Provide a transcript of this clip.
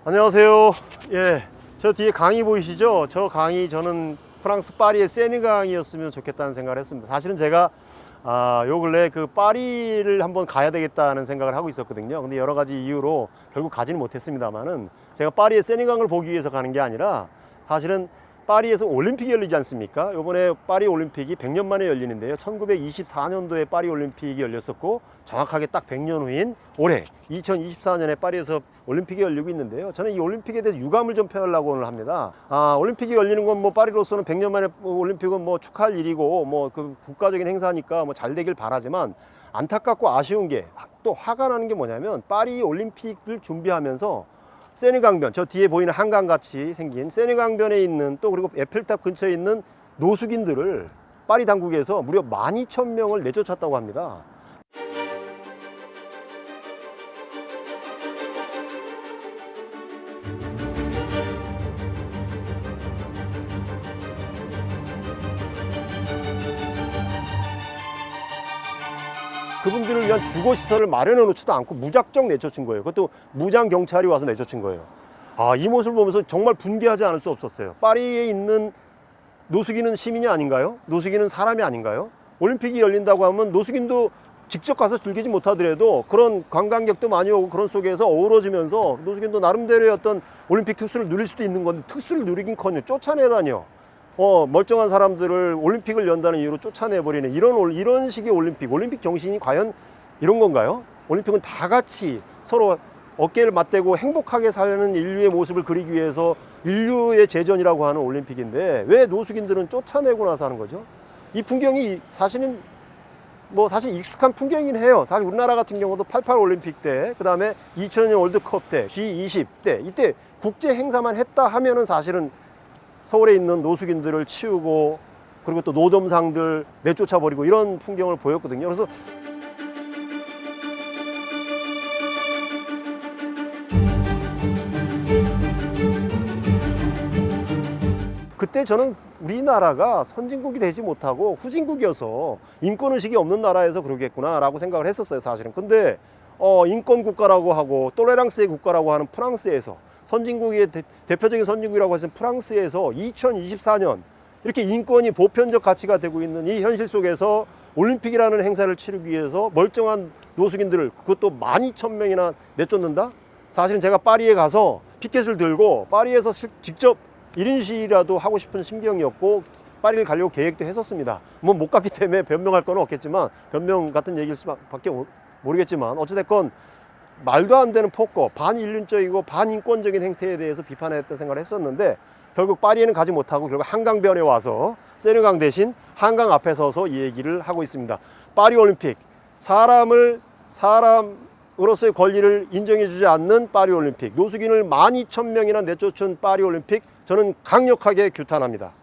안녕하세요. 예, 저 뒤에 강이 보이시죠? 저 강이 저는 프랑스 파리의 세느강이었으면 좋겠다는 생각을 했습니다. 사실은 제가 요 근래 그 파리를 한번 가야 되겠다는 생각을 하고 있었거든요. 근데 여러 가지 이유로 결국 가지는 못했습니다만은 제가 파리의 세느강을 보기 위해서 가는 게 아니라 사실은 파리에서 올림픽이 열리지 않습니까? 요번에 파리 올림픽이 100년 만에 열리는데요. 1924년도에 파리 올림픽이 열렸었고 정확하게 딱 100년 후인 올해 2024년에 파리에서 올림픽이 열리고 있는데요. 저는 이 올림픽에 대해서 유감을 좀 표하려고 오늘 합니다. 올림픽이 열리는 건 뭐 파리로서는 100년 만에 올림픽은 뭐 축하할 일이고 뭐 그 국가적인 행사니까 뭐 잘 되길 바라지만 안타깝고 아쉬운 게 또 화가 나는 게 뭐냐면 파리 올림픽을 준비하면서 세느강변, 저 뒤에 보이는 한강같이 생긴 세느강변에 있는 또 그리고 에펠탑 근처에 있는 노숙인들을 파리 당국에서 무려 12,000명을 내쫓았다고 합니다. 그분들을 위한 주거시설을 마련해 놓지도 않고 무작정 내쫓은 거예요. 그것도 무장 경찰이 와서 내쫓은 거예요. 이 모습을 보면서 정말 분개하지 않을 수 없었어요. 파리에 있는 노숙인은 시민이 아닌가요? 노숙인은 사람이 아닌가요? 올림픽이 열린다고 하면 노숙인도 직접 가서 즐기지 못하더라도 그런 관광객도 많이 오고 그런 속에서 어우러지면서 노숙인도 나름대로의 어떤 올림픽 특수를 누릴 수도 있는 건데 특수를 누리긴커녕 쫓아내다니요. 멀쩡한 사람들을 올림픽을 연다는 이유로 쫓아내버리는 이런 식의 올림픽 정신이 과연 이런 건가요? 올림픽은 다 같이 서로 어깨를 맞대고 행복하게 사는 인류의 모습을 그리기 위해서 인류의 제전이라고 하는 올림픽인데 왜 노숙인들은 쫓아내고 나서 하는 거죠? 이 풍경이 사실 익숙한 풍경이긴 해요. 사실 우리나라 같은 경우도 88 올림픽 때, 그 다음에 2000년 월드컵 때, G20 때, 이때 국제 행사만 했다 하면은 사실은 서울에 있는 노숙인들을 치우고 그리고 또 노점상들 내쫓아버리고 이런 풍경을 보였거든요. 그래서 그때 저는 우리나라가 선진국이 되지 못하고 후진국이어서 인권의식이 없는 나라에서 그러겠구나 라고 생각을 했었어요, 사실은. 근데 인권 국가라고 하고 똘레랑스의 국가라고 하는 프랑스에서 선진국의 대표적인 선진국이라고 해서 프랑스에서 2024년 이렇게 인권이 보편적 가치가 되고 있는 이 현실 속에서 올림픽이라는 행사를 치르기 위해서 멀쩡한 노숙인들을 그것도 12,000명이나 내쫓는다? 사실은 제가 파리에 가서 피켓을 들고 파리에서 직접 1인 시위라도 하고 싶은 심경이었고 파리를 가려고 계획도 했었습니다. 뭐 못 갔기 때문에 변명할 건 없겠지만 변명 같은 얘기일 수밖에 모르겠지만 어찌됐건 말도 안 되는 폭거, 반인륜적이고 반인권적인 행태에 대해서 비판했던 생각을 했었는데 결국 파리에는 가지 못하고 결국 한강변에 와서 세느강 대신 한강 앞에 서서 이 얘기를 하고 있습니다. 파리 올림픽, 사람으로서의 권리를 인정해주지 않는 파리 올림픽, 노숙인을 12,000명이나 내쫓은 파리 올림픽, 저는 강력하게 규탄합니다.